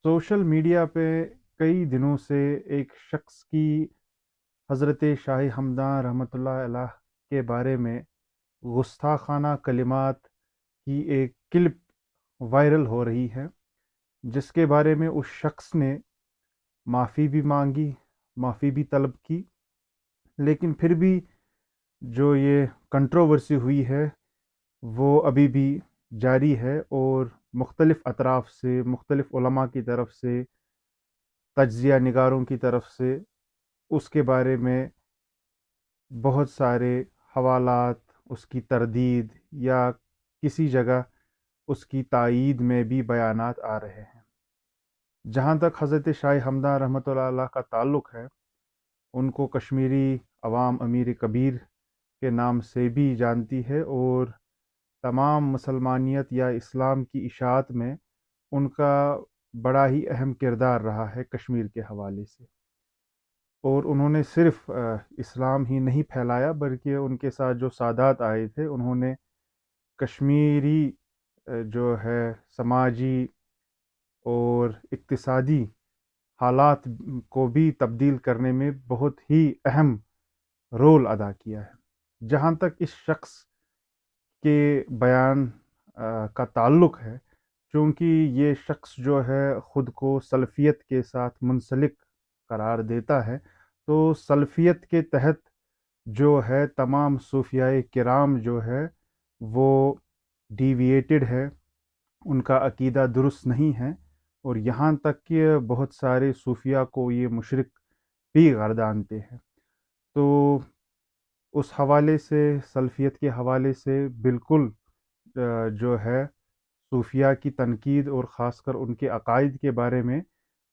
Social media पे कई दिनों से एक शख्स की हज़रत शाह हमदान रहमतुल्लाह अलैह के बारे में गुस्ताखाना कलिमात की एक क्लिप वायरल हो रही है, जिसके बारे में उस शख्स ने माफ़ी भी मांगी, माफ़ी भी तलब की। लेकिन फिर भी जो ये कंट्रोवर्सी हुई है वो अभी भी जारी है, और मुख्तलिफ़ अतराफ़ से, मुख्तलिफ़ उलमा की तरफ से, तज्ज़िया निगारों की तरफ से उसके बारे में बहुत सारे हवालात, उसकी तरदीद या किसी जगह उसकी तायीद में भी बयानात आ रहे हैं। जहाँ तक हज़रत शाह हमदान रहमतुल्लाह अलैह का ताल्लुक़ है, उनको कश्मीरी अवाम अमीर कबीर के नाम से भी जानती है, और तमाम मुसलमानियत या इस्लाम की इशाअत में उनका बड़ा ही अहम किरदार रहा है कश्मीर के हवाले से। और उन्होंने सिर्फ इस्लाम ही नहीं फैलाया, बल्कि उनके साथ जो सादात आए थे उन्होंने कश्मीरी जो है समाजी और इक्तिसादी हालात को भी तब्दील करने में बहुत ही अहम रोल अदा किया है। जहाँ तक इस शख्स के बयान का ताल्लुक़ है, चूँकि ये शख्स जो है ख़ुद को सलफ़ियत के साथ मुंसलिक करार देता है, तो सलफ़ियत के तहत जो है तमाम सूफ़ियाए किराम जो है वो डिविएटेड है, उनका अकीदा दुरुस्त नहीं है, और यहाँ तक कि बहुत सारे सूफिया को ये मुशरिक भी गर्दानते हैं। तो उस हवाले से, सल्फ़ियत के हवाले से बिल्कुल जो है सूफिया की तनकीद और ख़ासकर उनके अकायद के बारे में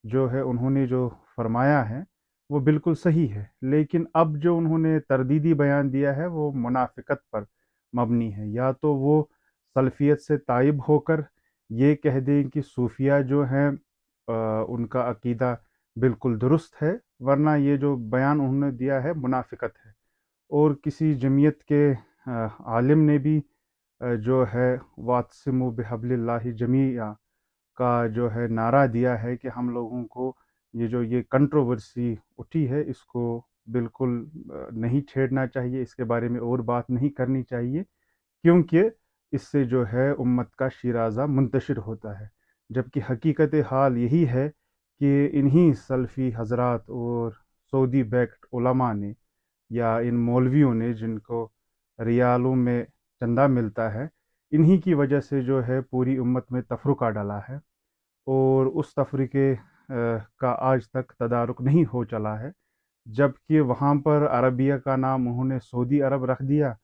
जो है उन्होंने जो फरमाया है वो बिल्कुल सही है। लेकिन अब जो उन्होंने तरदीदी बयान दिया है वो मुनाफ़िक़त पर मबनी है। या तो वो सल्फ़ियत से ताइब होकर ये कह दें कि सूफिया जो हैं उनका अकीदा बिल्कुल दुरुस्त है, वरना ये जो बयान उन्होंने दिया है मुनाफ़िक़त है। और किसी जमीयत के आलिम ने भी जो है वातसिमु बिहब्लिल्लाहि जमीआ का जो है नारा दिया है कि हम लोगों को ये कंट्रोवर्सी उठी है इसको बिल्कुल नहीं छेड़ना चाहिए, इसके बारे में और बात नहीं करनी चाहिए, क्योंकि इससे जो है उम्मत का शिराज़ा मुंतशिर होता है। जबकि हकीकत हाल यही है कि इन्हीं सल्फ़ी हज़रात और सऊदी बैक्ड उलमा ने या इन मौलवियों ने, जिनको रियालों में चंदा मिलता है, इन्हीं की वजह से जो है पूरी उम्मत में तफ़रुक़ा डला है, और उस तफ़रीक़े का आज तक तदारुक नहीं हो चला है। जबकि वहाँ पर अरबिया का नाम उन्होंने सऊदी अरब रख दिया,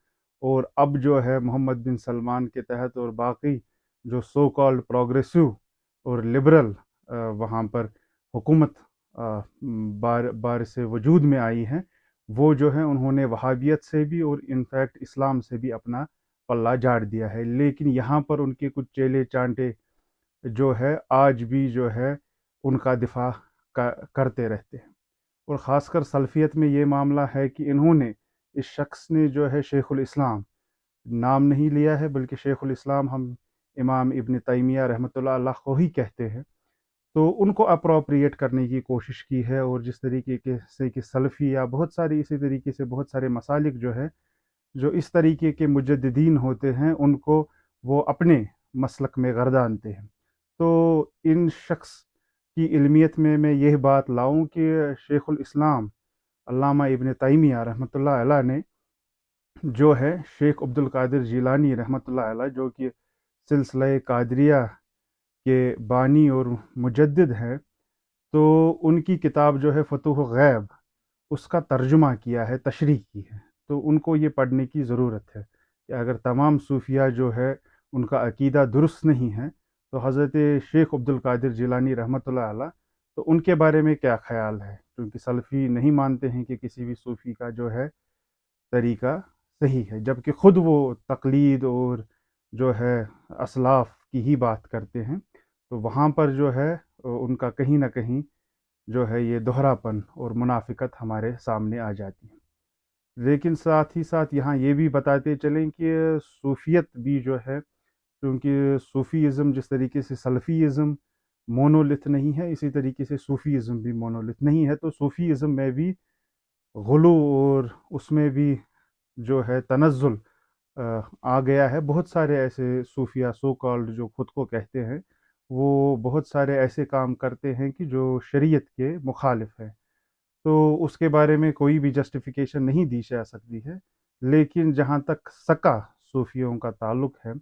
और अब जो है मोहम्मद बिन सलमान के तहत और बाकी जो सो कॉल्ड प्रोग्रेसिव और लिबरल वहाँ पर हुकूमत बार से वजूद में आई हैं, वो जो है उन्होंने वहाबियत से भी और इनफैक्ट इस्लाम से भी अपना पल्ला झाड़ दिया है। लेकिन यहाँ पर उनके कुछ चेले चांटे जो है आज भी जो है उनका दिफा करते रहते हैं। और ख़ासकर सल्फ़ियत में ये मामला है कि इन्होंने, इस शख्स ने जो है शेखुल इस्लाम नाम नहीं लिया है, बल्कि शेखुल इस्लाम हम इमाम इब्न तैमिया रहमतुल्लाह अलैह को ही कहते हैं, तो उनको अप्रोप्रिएट करने की कोशिश की है। और जिस तरीके के से कि सलफ़ी या बहुत सारी इसी तरीके से बहुत सारे मसालिक जो है, जो इस तरीके के मुजद्दिदीन होते हैं, उनको वो अपने मसलक में गर्दानते हैं। तो इन शख्स की इल्मियत में मैं यह बात लाऊं कि शेखुल इस्लाम अल्लामा इब्न तैमिया रहमतुल्लाह अलैह ने जो है शेख अब्दुल कादिर जिलानी रहमतुल्लाह अलैह, जो कि सिलसिला कादरिया के बानी और मुजद्दिद हैं, तो उनकी किताब जो है फतूह गैब, उसका तर्जुमा किया है, तशरीह की है। तो उनको ये पढ़ने की ज़रूरत है कि अगर तमाम सूफिया जो है उनका अकीदा दुरुस्त नहीं है, तो हज़रत शेख अब्दुल कादिर जिलानी रहमतुल्लाह अलैह, तो उनके बारे में क्या ख़्याल है। क्योंकि सल्फ़ी नहीं मानते हैं कि किसी भी सूफ़ी का जो है तरीका सही है, जबकि ख़ुद वो तक़लीद और जो है असलाफ़ की ही बात करते हैं। तो वहाँ पर जो है उनका कहीं न कहीं जो है ये दोहरापन और मुनाफ़िक़त हमारे सामने आ जाती है। लेकिन साथ ही साथ यहाँ ये भी बताते चलें कि सूफ़ियत भी जो है, क्योंकि सूफ़ीज़्म जिस तरीके से सल्फ़ीज़्म मोनोलिथ नहीं है, इसी तरीके से सूफीज़्म भी मोनोलिथ नहीं है। तो सूफीज़्म में भी गुलू और उसमें भी जो है तनज़्ज़ुल आ गया है। बहुत सारे ऐसे सूफिया सो कॉल्ड जो खुद को कहते हैं, वो बहुत सारे ऐसे काम करते हैं कि जो शरीयत के मुखालिफ है। तो उसके बारे में कोई भी जस्टिफिकेशन नहीं दी जा सकती है। लेकिन जहाँ तक सका सूफियों का ताल्लुक़ है,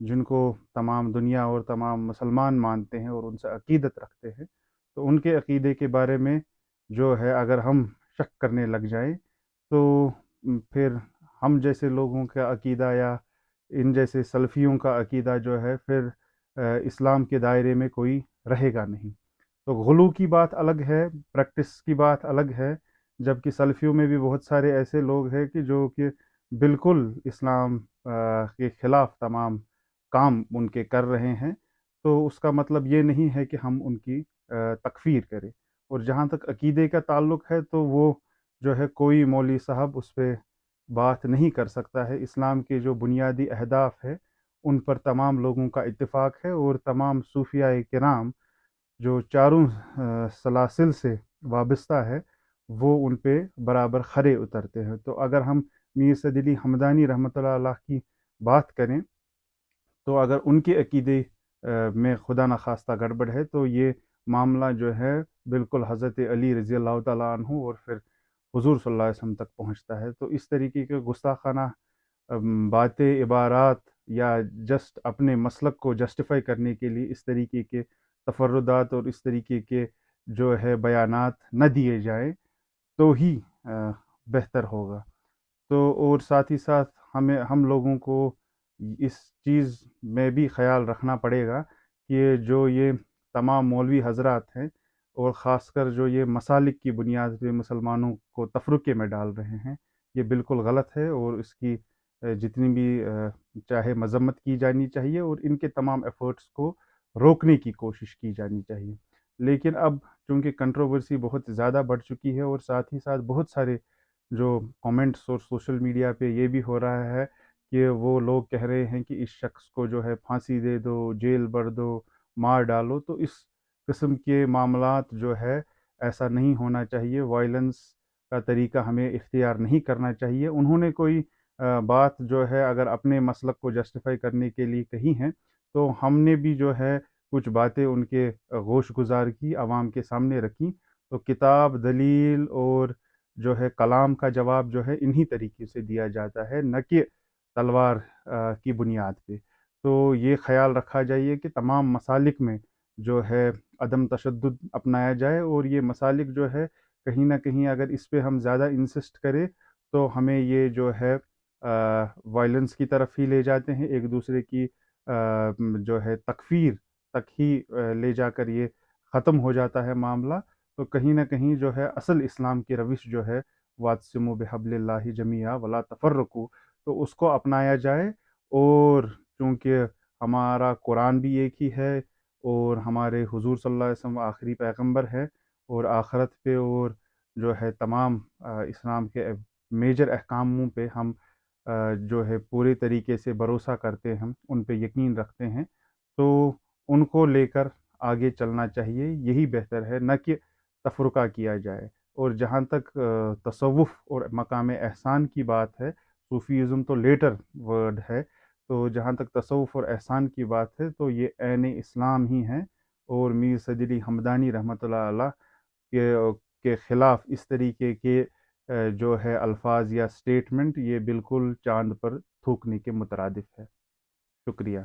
जिनको तमाम दुनिया और तमाम मुसलमान मानते हैं और उनसे अकीदत रखते हैं, तो उनके अकीदे के बारे में जो है अगर हम शक करने लग जाएं, तो फिर हम जैसे लोगों का अकीदा या इन जैसे सलफ़ियों का अकीदा जो है फिर इस्लाम के दायरे में कोई रहेगा नहीं। तो गुलू की बात अलग है, प्रैक्टिस की बात अलग है, जबकि सलफ़ियों में भी बहुत सारे ऐसे लोग हैं कि जो कि बिल्कुल इस्लाम के ख़िलाफ़ तमाम काम उनके कर रहे हैं। तो उसका मतलब ये नहीं है कि हम उनकी तकफ़ीर करें। और जहाँ तक अकीदे का ताल्लुक़ है, तो वो जो है कोई मौलवी साहब उस पे बात नहीं कर सकता है। इस्लाम के जो बुनियादी अहदाफ है, उन पर तमाम लोगों का इत्तिफ़ाक़ है और तमाम सूफ़ियाए किराम जो चारों सलासिल से वाबस्ता है, वो उन पे बराबर खरे उतरते हैं। तो अगर हम मीर सैयद अली हमदानी रहमतुल्लाह अलैह की बात करें, तो अगर उनके अकीदे में खुदा न खास्ता गड़बड़ है, तो ये मामला जो है बिल्कुल हज़रत अली रज़ी अल्लाह तआला अन्हु और फिर हुज़ूर सल्लल्लाहु अलैहि वसल्लम तक पहुँचता है। तो इस तरीके के गुस्ताखाना बातें, इबारात या जस्ट अपने मसलक को जस्टिफाई करने के लिए इस तरीके के तफर्रुदात और इस तरीके के जो है बयानात न दिए जाएं, तो ही बेहतर होगा। तो और साथ ही साथ हम लोगों को इस चीज़ में भी ख़्याल रखना पड़ेगा कि जो ये तमाम मौलवी हज़रात हैं और ख़ासकर जो ये मसालिक की बुनियाद पे मुसलमानों को तफ़रुक़े में डाल रहे हैं, ये बिल्कुल गलत है और इसकी जितनी भी चाहे मज़म्मत की जानी चाहिए और इनके तमाम एफ़र्ट्स को रोकने की कोशिश की जानी चाहिए। लेकिन अब चूँकि कंट्रोवर्सी बहुत ज़्यादा बढ़ चुकी है और साथ ही साथ बहुत सारे जो कमेंट्स और सोशल मीडिया पे ये भी हो रहा है कि वो लोग कह रहे हैं कि इस शख्स को जो है फांसी दे दो, जेल भर दो, मार डालो। तो इस किस्म के मामलात जो है ऐसा नहीं होना चाहिए। वायलेंस का तरीका हमें इख्तियार नहीं करना चाहिए। उन्होंने कोई बात जो है अगर अपने मसलक को जस्टिफाई करने के लिए कही हैं, तो हमने भी जो है कुछ बातें उनके गोश गुजार की, आवाम के सामने रखी। तो किताब, दलील और जो है कलाम का जवाब जो है इन्हीं तरीके से दिया जाता है, न कि तलवार की बुनियाद पे। तो ये ख़्याल रखा जाइए कि तमाम मसालिक में जो है अदम तशद्दुद अपनाया जाए और ये मसालिक जो है कहीं न कहीं अगर इस पे हम ज़्यादा इंसिस्ट करें, तो हमें ये जो है वायलेंस की तरफ ही ले जाते हैं, एक दूसरे की जो है तकफ़ीर तक ही ले जाकर ये ख़त्म हो जाता है मामला। तो कहीं न कहीं जो है असल इस्लाम की रविश जो है वातसिमु बिहब्लिल्लाहि जमीआ वला तफ़र्रक़ू, तो उसको अपनाया जाए। और चूँकि हमारा कुरान भी एक ही है और हमारे हुज़ूर सल्लल्लाहु अलैहि वसल्लम आखिरी पैगंबर हैं और आखिरत पे और जो है तमाम इस्लाम के मेजर अहकामों पे हम जो है पूरे तरीके से भरोसा करते हैं, उन पे यकीन रखते हैं। तो उनको लेकर आगे चलना चाहिए, यही बेहतर है, न कि तफ़रुक़ा किया जाए। और जहाँ तक तसव्वुफ़ और मकाम एहसान की बात है, सूफ़ीज़्म तो लेटर वर्ड है, तो जहाँ तक तसव्वुफ़ और एहसान की बात है, तो ये ऐन इस्लाम ही है। और मीर सैयद अली हमदानी रहमतुल्लाह अलैह के ख़िलाफ़ इस तरीके के जो है अल्फाज या स्टेटमेंट, ये बिल्कुल चाँद पर थूकने के मुतरादिफ है। शुक्रिया।